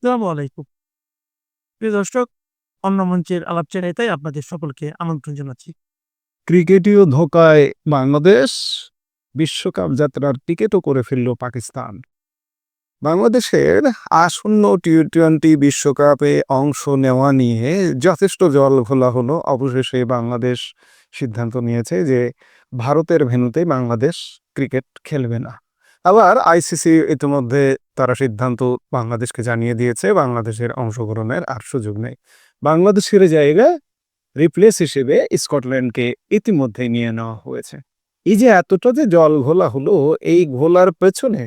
আসসালামু আলাইকুম। প্রিয় দর্শক, অন্য মঞ্চের আলাপচারিতায় আপনাদের সকলকে আমন্ত্রণ জানাচ্ছি। ক্রিকেটীয় ধোঁকায় বাংলাদেশ, বিশ্বকাপ যাত্রার টিকিটও করে ফেলল পাকিস্তান। বাংলাদেশের আসন্ন টি-20 বিশ্বকাপে অংশ নেওয়া নিয়ে যথেষ্ট জলঘোলা হলো। অবশেষে বাংলাদেশ সিদ্ধান্ত নিয়েছে যে ভারতের ভেন্যুতে বাংলাদেশ ক্রিকেট খেলবে না। আবার আইসিসি ইতিমধ্যে তারা সিদ্ধান্ত বাংলাদেশকে জানিয়ে দিয়েছে, বাংলাদেশের অংশগ্রহণের আর সুযোগ নেই। বাংলাদেশের জায়গায় রিপ্লেস হিসেবে স্কটল্যান্ডকে ইতিমধ্যেই নিয়ে নেওয়া হয়েছে। এই যে এতটা যে জল ঘোলা হলো, এই ঘোলার পেছনে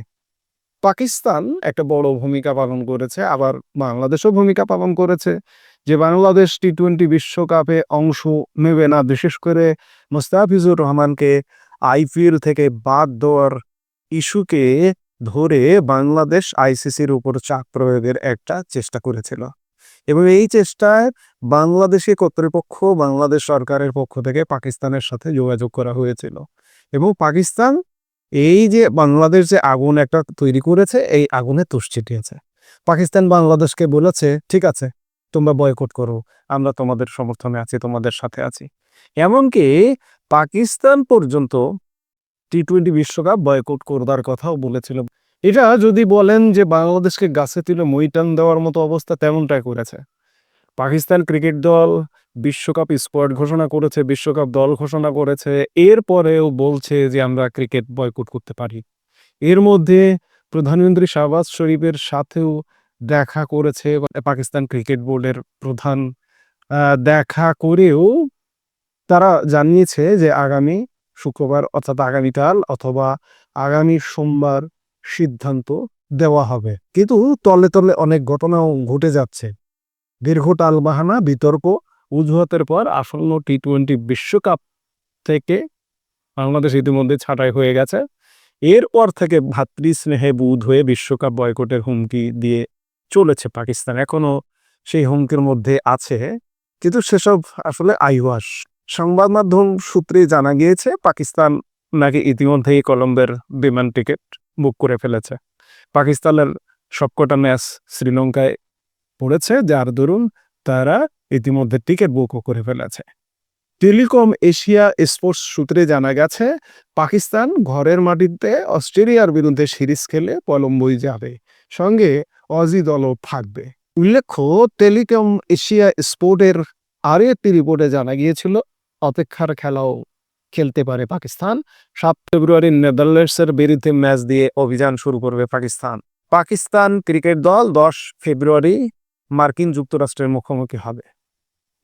পাকিস্তান একটা বড় ভূমিকা পালন করেছে, আবার বাংলাদেশও ভূমিকা পালন করেছে। যে বাংলাদেশ টি-20 বিশ্বকাপে অংশ নেবে না, বিশেষ করে মুস্তাফিজুর রহমানকে আইপিএল থেকে বাদ দেওয়ার ইস্যুকে ধরে বাংলাদেশ আইসিসির উপর চাপ প্রয়োগের একটা চেষ্টা করেছিল, এবং এই চেষ্টায় বাংলাদেশি কর্তৃপক্ষ, বাংলাদেশ সরকারের পক্ষ থেকে পাকিস্তানের সাথে যোগাযোগ করা হয়েছিল। এবং পাকিস্তান এই যে বাংলাদেশ যে আগুন একটা তৈরি করেছে, এই আগুনে তুষ ছিটিয়েছে। পাকিস্তান বাংলাদেশকে বলেছে, ঠিক আছে, তোমরা বয়কট করো, আমরা তোমাদের সমর্থনে আছি, তোমাদের সাথে আছি। এমনকি পাকিস্তান পর্যন্ত টি-20 বিশ্বকাপ বয়কট করবার কথাও বলেছিল। এটা যদি বলেন যে বাংলাদেশকে গাছে তুলে মই টান দেওয়ার মতো অবস্থা, তেমনটাই করেছে। পাকিস্তান ক্রিকেট দল বিশ্বকাপ স্কোয়াড ঘোষণা করেছে, বিশ্বকাপ দল ঘোষণা করেছে, এরপরেও বলছে যে আমরা ক্রিকেট বয়কট করতে পারি। এর মধ্যে প্রধানমন্ত্রী শাহবাজ শরীফের সাথেও দেখা করেছে পাকিস্তান ক্রিকেট বোর্ডের প্রধান। দেখা করেও তারা জানিয়েছে যে আগামী শুক্রবার অর্থাৎ আগামীকাল অথবা আগামী সোমবার সিদ্ধান্ত দেওয়া হবে। কিন্তু তলে তলে অনেক ঘটনাও ঘটে যাচ্ছে। দীর্ঘ টালবাহানা, বিতর্ক, অজুহাতের পর আসন্ন টি-20 বিশ্বকাপ থেকে বাংলাদেশ ইতিমধ্যে ছাঁটাই হয়ে গেছে। এরপর থেকে ভ্রাতৃস্নেহে বুঁদ হয়ে বিশ্বকাপ বয়কটের হুমকি দিয়ে চলেছে পাকিস্তান। এখনো সেই হুমকির মধ্যে আছে, কিন্তু সেসব আসলে আইওয়াস। সংবাদ মাধ্যম সূত্রে জানা গিয়েছে পাকিস্তান নাকি ইতিমধ্যেই কলম্বোর বিমান টিকিট বুক করে ফেলেছে। পাকিস্তানের সবকটা ম্যাচ শ্রীলঙ্কায় পড়েছে, যার দরুন তারা ইতিমধ্যে টিকিট বুকও করে ফেলেছে। টেলিকম এশিয়া স্পোর্টস সূত্রে জানা গেছে পাকিস্তান ঘরের মাটিতে অস্ট্রেলিয়ার বিরুদ্ধে সিরিজ খেলে কলম্বোয় যাবে, সঙ্গে অজি দলও থাকবে। উল্লেখ্য, টেলিকম এশিয়া স্পোর্টের আরও একটি রিপোর্টে জানা গিয়েছিল অপেক্ষার খেলাও খেলতে পারে পাকিস্তান। 7 ফেব্রুয়ারি নেদারল্যান্ডসের বিরুদ্ধে ম্যাচ দিয়ে অভিযান শুরু করবে পাকিস্তান। পাকিস্তান ক্রিকেট দল 10 ফেব্রুয়ারি মার্কিন যুক্তরাষ্ট্রের মুখোমুখি হবে।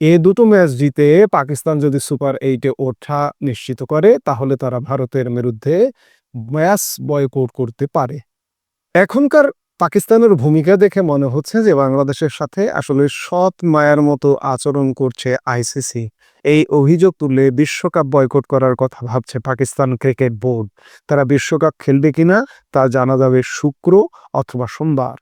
এই দুটো ম্যাচ জিতে পাকিস্তান যদি সুপার 8-এ ওঠা নিশ্চিত করে, তাহলে তারা ভারতের বিরুদ্ধে ম্যাচ বয়কট করতে পারে। এখনকার পাকিস্তানের ভূমিকা দেখে মনে হচ্ছে যে বাংলাদেশের সাথে আসলে সৎ মায়ার মতো আচরণ করছে আইসিসি। এই অভিযোগ তুলে বিশ্বকাপ বয়কট করার কথা ভাবছে পাকিস্তান ক্রিকেট বোর্ড। তারা বিশ্বকাপ খেলবে কিনা তা জানা যাবে শুক্র অথবা সোমবার।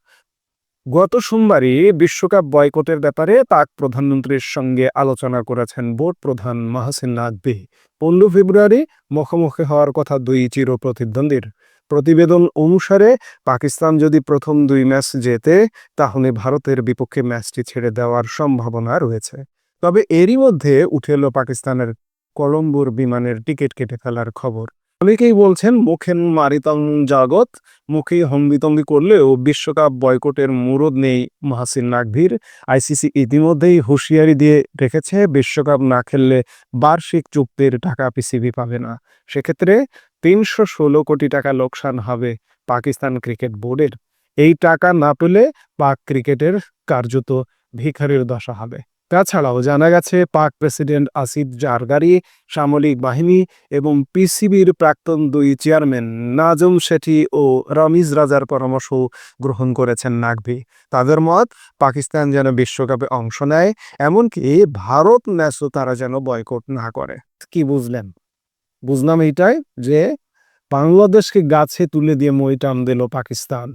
গত সোমবারই বিশ্বকাপ বয়কটের ব্যাপারে পাক প্রধানমন্ত্রীর সঙ্গে আলোচনা করেছেন বোর্ড প্রধান মাহসিন নাকভি। 15 ফেব্রুয়ারি মুখোমুখি হওয়ার কথা দুই চির প্রতিদ্বন্দ্বীর। প্রতিবেদন অনুসারে পাকিস্তান যদি প্রথম 2 ম্যাচ জেতে, তাহলে ভারতের বিপক্ষে ম্যাচটি ছেড়ে দেওয়ার সম্ভাবনা রয়েছে। তবে এরই মধ্যে উঠে এলো পাকিস্তানের কলম্বোর বিমানের টিকিট কেটে ফেলার খবর। অনেকেই বলছেন মুখেন মারিতং জগৎ, মুখে হম্বিতম্বি করলেও বিশ্বকাপ বয়কটের মুরদ নেই মাহসিন নাকভির। আইসিসি ইতিমধ্যেই হুঁশিয়ারি দিয়ে রেখেছে, বিশ্বকাপ না খেললে বার্ষিক চুক্তির টাকা পিসিবি পাবে না। সেক্ষেত্রে 316 কোটি টাকা লোকসান হবে পাকিস্তান ক্রিকেট বোর্ডের। এই টাকা না পেলে পাক ক্রিকেটের কার্যত ভিখারির দশা হবে। তাছাড়াও জানা গেছে পাক প্রেসিডেন্ট আসিফ জারদারি, সামরিক বাহিনী এবং পিসিবির প্রাক্তন 2 চেয়ারম্যান নাজম শেঠি ও রমিজ রাজার পরামর্শ গ্রহণ করেছেন নাকভি। তাদের মত, পাকিস্তান যেন বিশ্বকাপে অংশ নেয়, এমনকি ভারত ম্যাচও তারা যেন বয়কট না করে। কি বুঝলেন? বুঝলাম এইটাই যে বাংলাদেশকে গাছে তুলে দিয়ে মই টান দিল পাকিস্তান।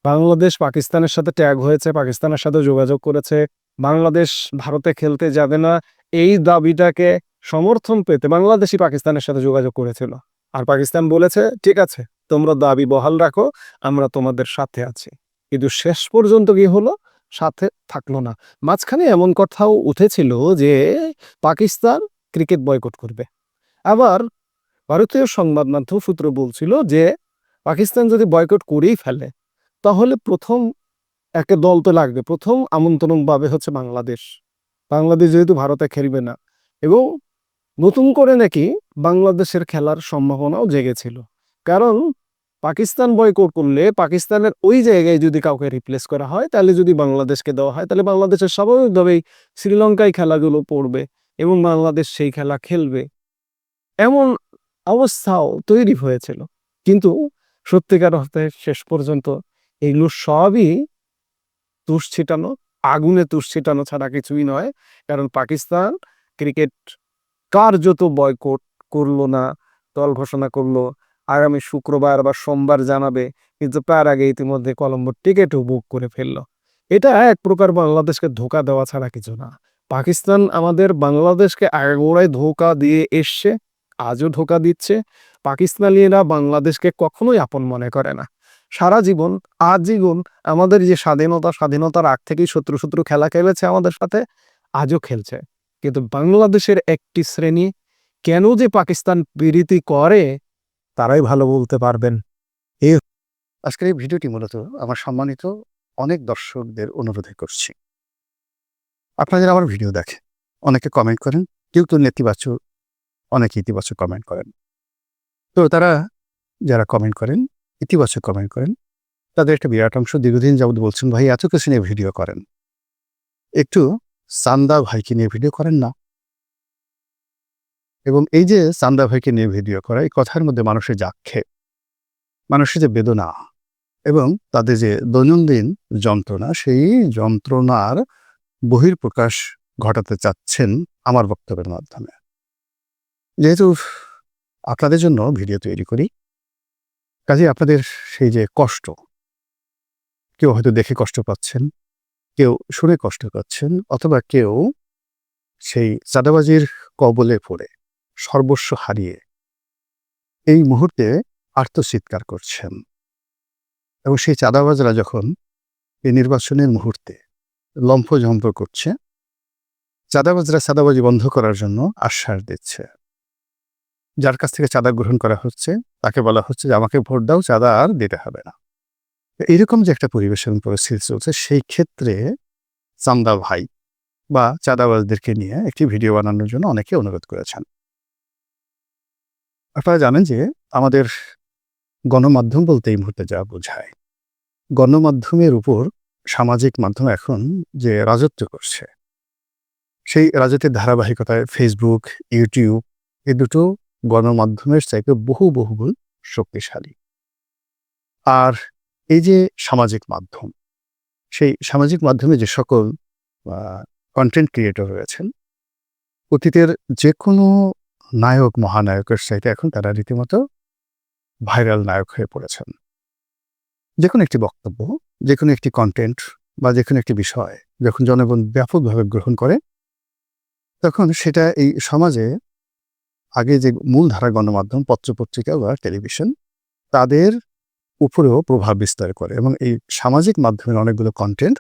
বাংলাদেশ পাকিস্তানের সাথে ট্যাগ হয়েছে, পাকিস্তানের সাথে যোগাযোগ করেছে। বাংলাদেশ ভারতে খেলতে যাবে না, এই দাবিটাকে সমর্থন পেতে বাংলাদেশই পাকিস্তানের সাথে যোগাযোগ করেছিল। আর পাকিস্তান বলেছে, ঠিক আছে, তোমরা দাবি বহাল রাখো, আমরা তোমাদের সাথে আছি। কিন্তু শেষ পর্যন্ত কি হলো? সাথে থাকলো না। মাঝখানে এমন কথাও উঠেছিল যে পাকিস্তান ক্রিকেট বয়কট করবে। আবার ভারতীয় সংবাদ মাধ্যম সূত্র বলছিল যে পাকিস্তান যদি বয়কট করেই ফেলে তাহলে প্রথম একটা দল তো লাগবে। প্রথম আমন্ত্রণ পাবে হচ্ছে বাংলাদেশ। বাংলাদেশ যেহেতু ভারতে খেলবে না এবং নতুন করে নাকি বাংলাদেশের খেলার সম্ভাবনাও জেগেছিল। কারণ পাকিস্তান বয়কট করলে পাকিস্তানের ওই জায়গায় যদি কাউকে রিপ্লেস করা হয় তাহলে যদি বাংলাদেশকে দেওয়া হয় তাহলে বাংলাদেশের স্বাভাবিকভাবেই শ্রীলঙ্কায় খেলাগুলো পড়বে এবং বাংলাদেশ সেই খেলা খেলবে। এমন অবস্থাও তৈরি হয়েছিল। কিন্তু সত্যিকার অর্থে শেষ পর্যন্ত এগুলো সবই তুষ ছিটানো, আগুনে তুষ ছিটানো ছাড়া কিছুই নয়। কারণ পাকিস্তান ক্রিকেট কার্যত বয়কট করলো না, দল ঘোষণা করলো আগামী শুক্রবার বা সোমবার জানাবে, কিন্তু তার আগে ইতিমধ্যে কলম্বোর টিকিটও বুক করে ফেললো। এটা এক প্রকার বাংলাদেশকে ধোঁকা দেওয়া ছাড়া কিছু না। পাকিস্তান আমাদের বাংলাদেশকে আগাগোড়ায় ধোঁকা দিয়ে এসছে, আজও ধোঁকা দিচ্ছে। পাকিস্তানিরা বাংলাদেশকে কখনোই আপন মনে করে না। সারা জীবন আজীবন আমাদের যে স্বাধীনতার আগ থেকেই শত্রু শত্রু খেলা খেলেছে আমাদের সাথে, আজও খেলছে। কিন্তু বাংলাদেশের একটি শ্রেণী কেন যে পাকিস্তান প্রীতি করে তারাই ভালো বলতে পারবেন। আজকের এই ভিডিওটি মূলত আমার সম্মানিত অনেক দর্শকদের অনুরোধে করছি। আপনারা আমার ভিডিও দেখেন, অনেকে কমেন্ট করেন, কেউ তো নেতিবাচক, অনেকে ইতিবাচক কমেন্ট করেন। তো তারা যারা কমেন্ট করেন, ইতিবাচক কমেন্ট করেন, তাদের একটা বিরাট অংশ দীর্ঘদিন যাবত বলছেন, ভাই এত কিছু নিয়ে ভিডিও করেন, একটু চান্দা ভাইকে নিয়ে ভিডিও করেন না। এবং এই যে চান্দা ভাইকে নিয়ে ভিডিও করা, এই কথার মধ্যে মানুষের যে আক্ষেপ, মানুষের যে বেদনা এবং তাদের যে দৈনন্দিন যন্ত্রণা, সেই যন্ত্রণার বহিঃপ্রকাশ ঘটাতে চাচ্ছেন আমার বক্তব্যের মাধ্যমে। যেহেতু আপনাদের জন্য ভিডিও তৈরি করি, কাজে আপনাদের সেই যে কষ্ট, কেউ হয়তো দেখে কষ্ট পাচ্ছেন, কেউ শুনে কষ্ট পাচ্ছেন, অথবা কেউ সেই চাঁদাবাজির কবলে পড়ে সর্বস্ব হারিয়ে এই মুহূর্তে আর্তচিৎকার করছেন। এবং সেই চাঁদাবাজরা যখন এই নির্বাচনের মুহূর্তে লম্ফঝম্প করছে, চাঁদাবাজরা চাঁদাবাজি বন্ধ করার জন্য আশ্বাস দিচ্ছে। যার কাছ থেকে চাঁদা গ্রহণ করা হচ্ছে তাকে বলা হচ্ছে যে আমাকে ভোট দাও, চাঁদা আর দিতে হবে না। এইরকম যে একটা পরিবেশ এবং পরিস্থিতি চলছে, সেই ক্ষেত্রে চান্দা ভাই বা চাঁদাবাজদেরকে নিয়ে একটি ভিডিও বানানোর জন্য অনেকে অনুরোধ করেছেন। আপনারা জানেন যে আমাদের গণমাধ্যম বলতে এই মুহূর্তে যা বোঝায়, গণমাধ্যমের উপর সামাজিক মাধ্যম এখন যে রাজত্ব করছে, সেই রাজত্বের ধারাবাহিকতায় ফেসবুক, ইউটিউব এই দুটো গণমাধ্যমের চাইতে বহুগুণ শক্তিশালী। আর এই যে সামাজিক মাধ্যম, সেই সামাজিক মাধ্যমে যে সকল কন্টেন্ট ক্রিয়েটর রয়েছেন, অতীতের যে কোনো নায়ক মহানায়কের চাইতে এখন তারা রীতিমতো ভাইরাল নায়ক হয়ে পড়েছেন। যে কোনো একটি বক্তব্য, যে কোনো একটি কন্টেন্ট বা যে কোনো একটি বিষয় যখন জনগণ ব্যাপকভাবে গ্রহণ করে, তখন সেটা এই সমাজে আগে যে মূলধারা গণমাধ্যম, পত্রপত্রিকা বা টেলিভিশন, তাদের উপরেও প্রভাব বিস্তার করে। এবং এই সামাজিক মাধ্যমের অনেকগুলো কন্টেন্ট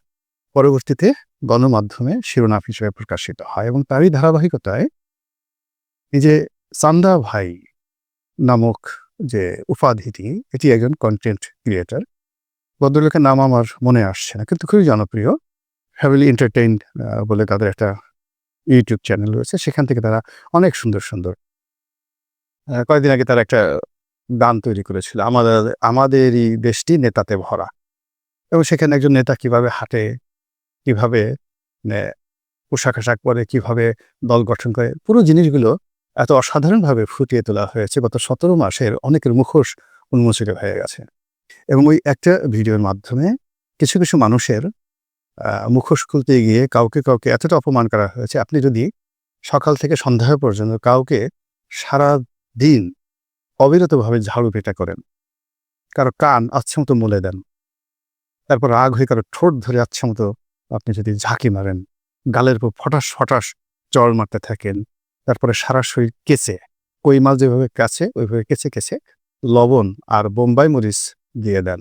পরবর্তীতে গণমাধ্যমে শিরোনাম হিসেবে প্রকাশিত হয়। এবং তারই ধারাবাহিকতায় এই যে চান্দা ভাই নামক যে উপাধিটি, এটি একজন কন্টেন্ট ক্রিয়েটর। ভদ্রলোকের নাম আমার মনে আসছে না, কিন্তু খুবই জনপ্রিয়। ফ্যামিলি এন্টারটেইন বলে তাদের একটা ইউটিউব চ্যানেল রয়েছে, সেখান থেকে তারা অনেক সুন্দর কয়েকদিন আগে তারা একটা গান তৈরি করেছিল, আমাদেরই দেশটি নেতাতে ভরা। এবং সেখানে একজন নেতা কিভাবে হাঁটে, কিভাবে পোশাক আশাক পরে, কিভাবে দল গঠন করে, পুরো জিনিসগুলো এত অসাধারণভাবে ফুটিয়ে তোলা হয়েছে। গত 17 মাসের অনেকের মুখোশ উন্মোচিত হয়ে গেছে। এবং ওই একটা ভিডিওর মাধ্যমে কিছু মানুষের মুখোশ খুলতে গিয়ে কাউকে এতটা অপমান করা হয়েছে। আপনি যদি সকাল থেকে সন্ধ্যা পর্যন্ত কাউকে সারা দিন অবিরতভাবে ঝাড়ু পেটা করেন, কারো কান আচ্ছা মতো মুলে দেন, তারপর রাগ হয়ে কারো ঠোঁট ধরে আচ্ছা মতো আপনি যদি ঝাঁকি মারেন, গালের উপর ফটাস চড় মারতে থাকেন, তারপরে সারা শরীর কেচে, কই মাছ যেভাবে কাছে ওইভাবে কেচে লবণ আর বোম্বাই মরিচ দিয়ে দেন,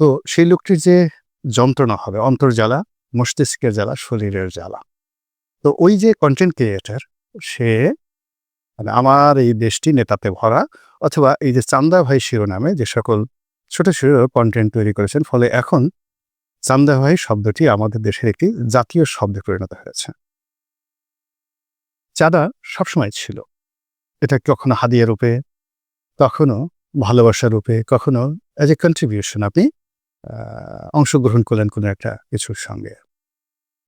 তো সেই লোকটির যে যন্ত্রণা হবে, অন্তর্জ্বালা, মস্তিষ্কের জ্বালা, শরীরের জ্বালা। তো ওই যে কন্টেন্ট ক্রিয়েটর, সে মানে আমার এই দেশটি নেতাতে ভরা, অথবা এই যে চান্দা ভাই শিরোনামে যে সকল ছোট ছোট কন্টেন্ট তৈরি করেছেন, ফলে এখন চান্দা ভাই শব্দটি আমাদের দেশের একটি জাতীয় শব্দে পরিণত হয়েছে। চাঁদা সবসময় ছিল, এটা কখনো হাদিয়া রূপে, কখনো ভালোবাসা রূপে, কখনো অ্যাজ এ কন্ট্রিবিউশন, আপনি অংশগ্রহণ করলেন কোনো একটা কিছুর সঙ্গে।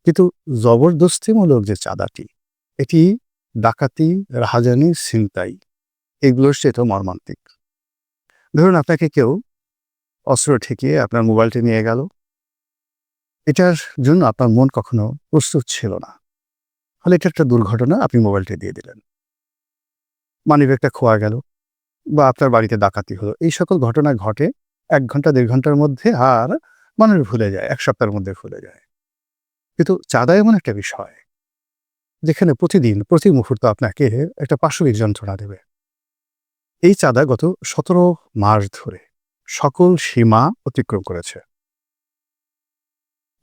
কিন্তু জবরদস্তিমূলক যে চাঁদাটি, এটি ডাকাতি, রাহাজানি, ছিনতাই, এগুলোর চেয়ে মর্মান্তিক। ধরুন আপনাকে কেউ অস্ত্র ঠেকিয়ে আপনার মোবাইলটি নিয়ে গেল, এটার জন্য আপনার মন কখনো প্রস্তুত ছিল না, ফলে এটা একটা দুর্ঘটনা, আপনি মোবাইলটি দিয়ে দিলেন। মানিব্যাগটা খোয়া গেল বা আপনার বাড়িতে ডাকাতি হলো, এই সকল ঘটনা ঘটে 1 ঘন্টা 1.5 ঘন্টার মধ্যে, আর মানুষ ভুলে যায়, 1 সপ্তাহের মধ্যে ভুলে যায়। কিন্তু চাঁদা এমন একটা বিষয় যেখানে প্রতিদিন প্রতি মুহূর্ত আপনাকে একটা পাশবিক যন্ত্রণা দেবে। এই চাঁদা গত 17 মাস ধরে সকল সীমা অতিক্রম করেছে।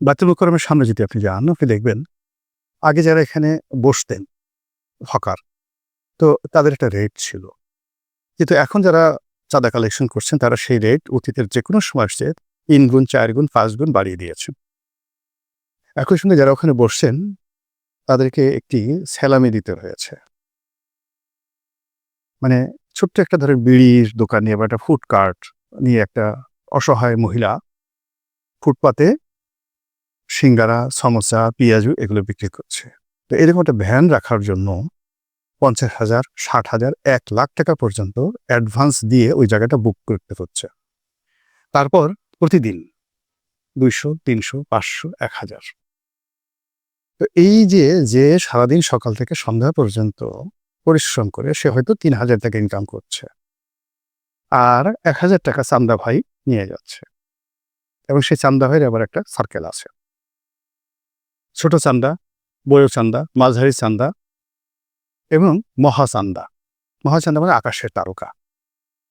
বাইতুল মোকাররমের সামনে যদি আপনি যান, আপনি দেখবেন আগে যারা এখানে বসতেন হকার, তো তাদের একটা রেট ছিল, কিন্তু এখন যারা চাঁদা কালেকশন করছেন তারা সেই রেট অতীতের যে কোনো সময় চেয়ে 3 গুণ, 4 গুণ, 5 গুণ বাড়িয়ে দিয়েছেন। একই সঙ্গে যারা ওখানে বসছেন তাদেরকে একটি সেলামি দিতে হয়েছে। মানে ছোট্ট একটা ধরেন বিড়ির দোকান নিয়ে বা একটা ফুড কার্ট নিয়ে একটা অসহায় মহিলা ফুটপাতে সিঙ্গারা, সমোসা, পেঁয়াজু এগুলো বিক্রি করছে। তো এরকম একটা ভ্যান রাখার জন্য 50,000, 60,000, 1 লাখ টাকা পর্যন্ত অ্যাডভান্স দিয়ে ওই জায়গাটা বুক করতে হচ্ছে। তারপর প্রতিদিন 200, 300, 500, 1000। তো এই যে সারাদিন সকাল থেকে সন্ধ্যা পর্যন্ত পরিশ্রম করে সে হয়তো 3,000 টাকা ইনকাম করছে, আর 1,000 টাকা চান্দা ভাই নিয়ে যাচ্ছে। এবং সেই চান্দা ভাইয়ের আবার একটা সার্কেল আছে, ছোট চান্দা, বড় চান্দা, মাঝারি চান্দা এবং মহাচান্দা। মহাচান্দা মানে আকাশের তারকা।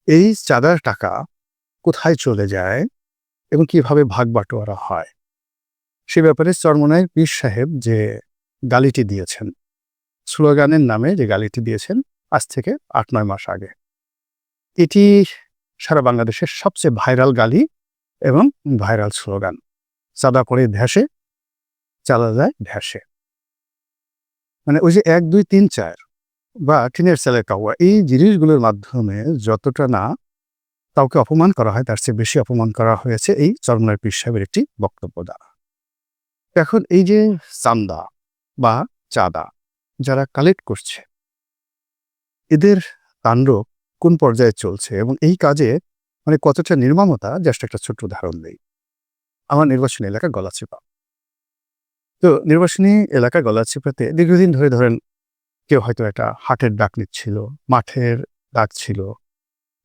এই চাঁদার টাকা কোথায় চলে যায় এবং কিভাবে ভাগ বাটোয়ারা হয়, সে ব্যাপারে চরমোনাই পীর সাহেব যে গালিটি দিয়েছেন, স্লোগানের নামে যে গালিটি দিয়েছেন আজ থেকে 8-9 মাস আগে, এটি সারা বাংলাদেশের সবচেয়ে ভাইরাল গালি এবং ভাইরাল স্লোগান। চাঁদা করে ধ্যাসে, চাঁদা যায় ধ্যাসে। মানে ওই যে 1, 2, 3, 4 বা টিনের চালের কাওয়া, এই জিনিসগুলোর মাধ্যমে যতটা না কাউকে অপমান করা হয় তার চেয়ে বেশি অপমান করা হয়েছে এই চরমোনাই পীর সাহেবের একটি বক্তব্য দ্বারা। এখন এই যে চান্দা বা চাঁদা যারা কালেক্ট করছে, এদের তাণ্ডব কোন পর্যায়ে চলছে এবং এই কাজে মানে কতটা নির্মমতা, জাস্ট একটা ছোট্ট উদাহরণ দেই। আমার নির্বাচনী এলাকা গলাচিপা। তো নির্বাচনী এলাকা গলাচিপাতে দীর্ঘদিন ধরে ধরেন কেউ হয়তো একটা হাটের ডাক নিচ্ছিল, মাঠের ডাক ছিল,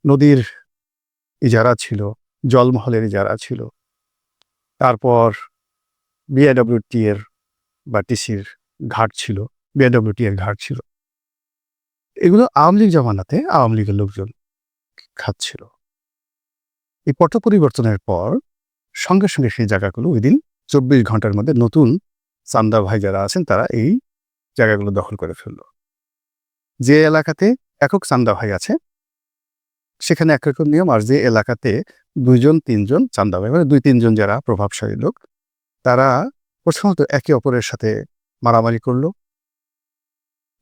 নদীর ইজারা ছিল, জলমহলের ইজারা ছিল, তারপর বিআইডব্লিউটি এর বা টিসির ঘাট ছিল, বিআইডব্লিউটি এর ঘাট ছিল। এগুলো আওয়ামী লীগ জমানাতে আওয়ামী লীগের লোকজন খাচ্ছিল। এই পট পরিবর্তনের পর সঙ্গে সঙ্গে সেই জায়গাগুলো উইদিন 24 ঘন্টার মধ্যে নতুন চান্দা ভাই যারা আছেন তারা এই জায়গাগুলো দখল করে ফেলল। যে এলাকাতে একক চান্দা ভাই আছে সেখানে একরকম নিয়ম, আর যে এলাকাতে 2-3 জন চান্দা ভাই, মানে 2-3 জন যারা প্রভাবশালী লোক, তারা প্রথমত একে অপরের সাথে মারামারি করলো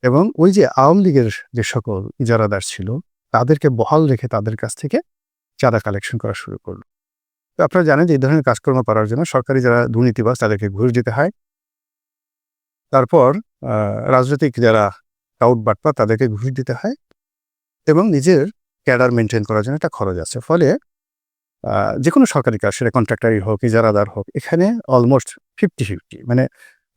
এবং ওই যে আওয়ামী লীগের যে সকল ইজারাদার ছিল তাদেরকে বহাল রেখে তাদের কাছ থেকে চাঁদা কালেকশন করা শুরু করলো। তো আপনারা জানেন যে এই ধরনের কাজকর্ম করার জন্য সরকারি যারা দুর্নীতিবাজ তাদেরকে ঘুষ দিতে হয়, তারপর রাজনৈতিক যারা টাউট বাটপা তাদেরকে ঘুষ দিতে হয়, এবং নিজের ক্যাডার মেনটেন করার জন্য একটা খরচ আছে। ফলে যে কোনো সরকারি কাজ, সেটা কন্ট্রাক্টরই হোক, ইজারাদার হোক, এখানে অলমোস্ট 50-50, মানে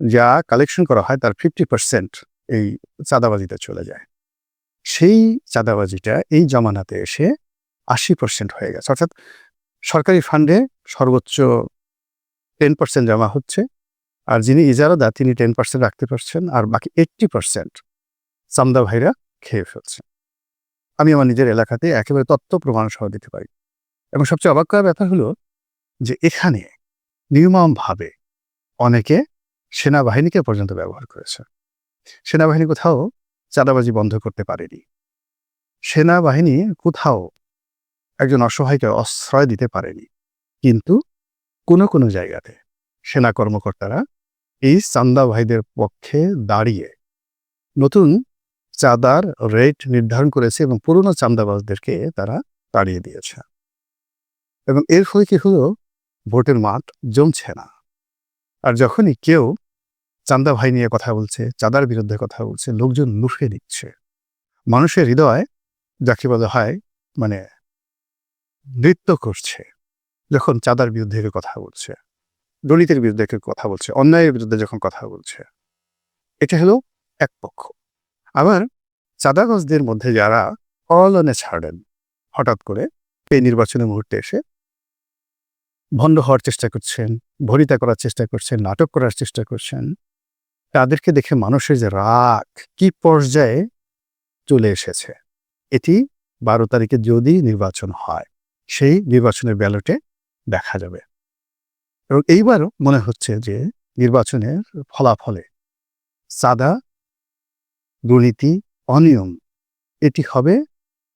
যা কালেকশন করা হয় তার 50% এই চাঁদাবাজিতে চলে যায়। সেই চাঁদাবাজিটা এই জমানাতে এসে 80% হয়ে গেছে। অর্থাৎ সরকারি ফান্ডে সর্বোচ্চ 10% জমা হচ্ছে, আর যিনি ইজারাদার তিনি 10% রাখতে পারছেন, আর বাকি 80% চান্দা ভাইরা খেয়ে ফেলছে। আমি আমার নিজের এলাকাতে একেবারে তথ্য প্রমাণ সহ দিতে পারি। এবং সবচেয়ে অবাক করার ব্যাপার হলো যে এখানে নির্মমভাবে অনেকে সেনাবাহিনীকে পর্যন্ত ব্যবহার করেছে। সেনাবাহিনী কোথাও চাঁদাবাজি বন্ধ করতে পারেনি। সেনাবাহিনী কোথাও একজন অসহায়কে আশ্রয় দিতে পারেনি। কিন্তু কোনো কোনো জায়গাতে সেনা কর্মকর্তারা এই চাঁদাবাজদের পক্ষে দাঁড়িয়ে নতুন চাঁদার রেট নির্ধারণ করেছে এবং পুরনো চাঁদাবাজদেরকে তারা তাড়িয়ে দিয়েছে। এবং এর ফলে কি হলো, ভোটের মাঠ জমছে না। আর যখনই কেউ চাঁদা ভাই নিয়ে কথা বলছে, চাঁদার বিরুদ্ধে কথা বলছে, লোকজন লুফে দিচ্ছে। মানুষের হৃদয় যাকে বলা হয় মানে নৃত্য করছে যখন চাঁদার বিরুদ্ধে কেউ কথা বলছে, দুর্নীতির বিরুদ্ধে কেউ কথা বলছে, অন্যায়ের বিরুদ্ধে যখন কথা বলছে। এটা হলো এক পক্ষ। আবার চাঁদাবাজদের মধ্যে যারা অলনে ছাড়েন, হঠাৎ করে এই নির্বাচনের মুহূর্তে এসে ভণ্ড হওয়ার চেষ্টা করছেন, ভরিতা করার চেষ্টা করছেন, নাটক করার চেষ্টা করছেন, তাদেরকে দেখে মানুষের যে রাগ কি পর্যায়ে চলে এসেছে, এটি 12 তারিখে যদি নির্বাচন হয় সেই নির্বাচনের ব্যালটে দেখা যাবে। এবং এইবারও মনে হচ্ছে যে নির্বাচনের ফলাফলে চাঁদা, দুর্নীতি, অনিয়ম এটি হবে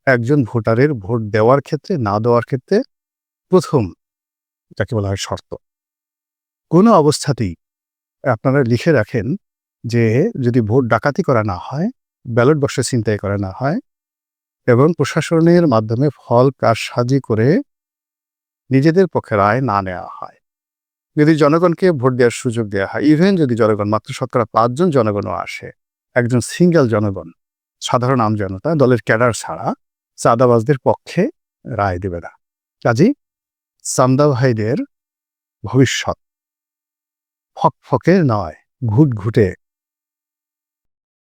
একজন ভোটারের ভোট দেওয়ার ক্ষেত্রে, না দেওয়ার ক্ষেত্রে প্রথম যাকে বলা হয় শর্ত। কোনো অবস্থাতেই আপনারা লিখে রাখেন যে যদি ভোট ডাকাতি করা না হয়, ব্যালট বক্সে ছিনতাই করা না হয় এবং প্রশাসনের মাধ্যমে ফল কারসাজি করে নিজেদের পক্ষে রায় না নেওয়া হয়, যদি জনগণকে ভোট দেওয়ার সুযোগ দেওয়া হয়, ইভেন যদি জনগণ মাত্র 5 জন জনগণও আসে, একজন সিঙ্গেল জনগণ, সাধারণ আমজনতা দলের ক্যাডার ছাড়া চাঁদাবাজদের পক্ষে রায় দেবে না। কাজেই চাঁদা ভাইদের ভবিষ্যৎ ফকফকে নয়, ঘুটঘুটে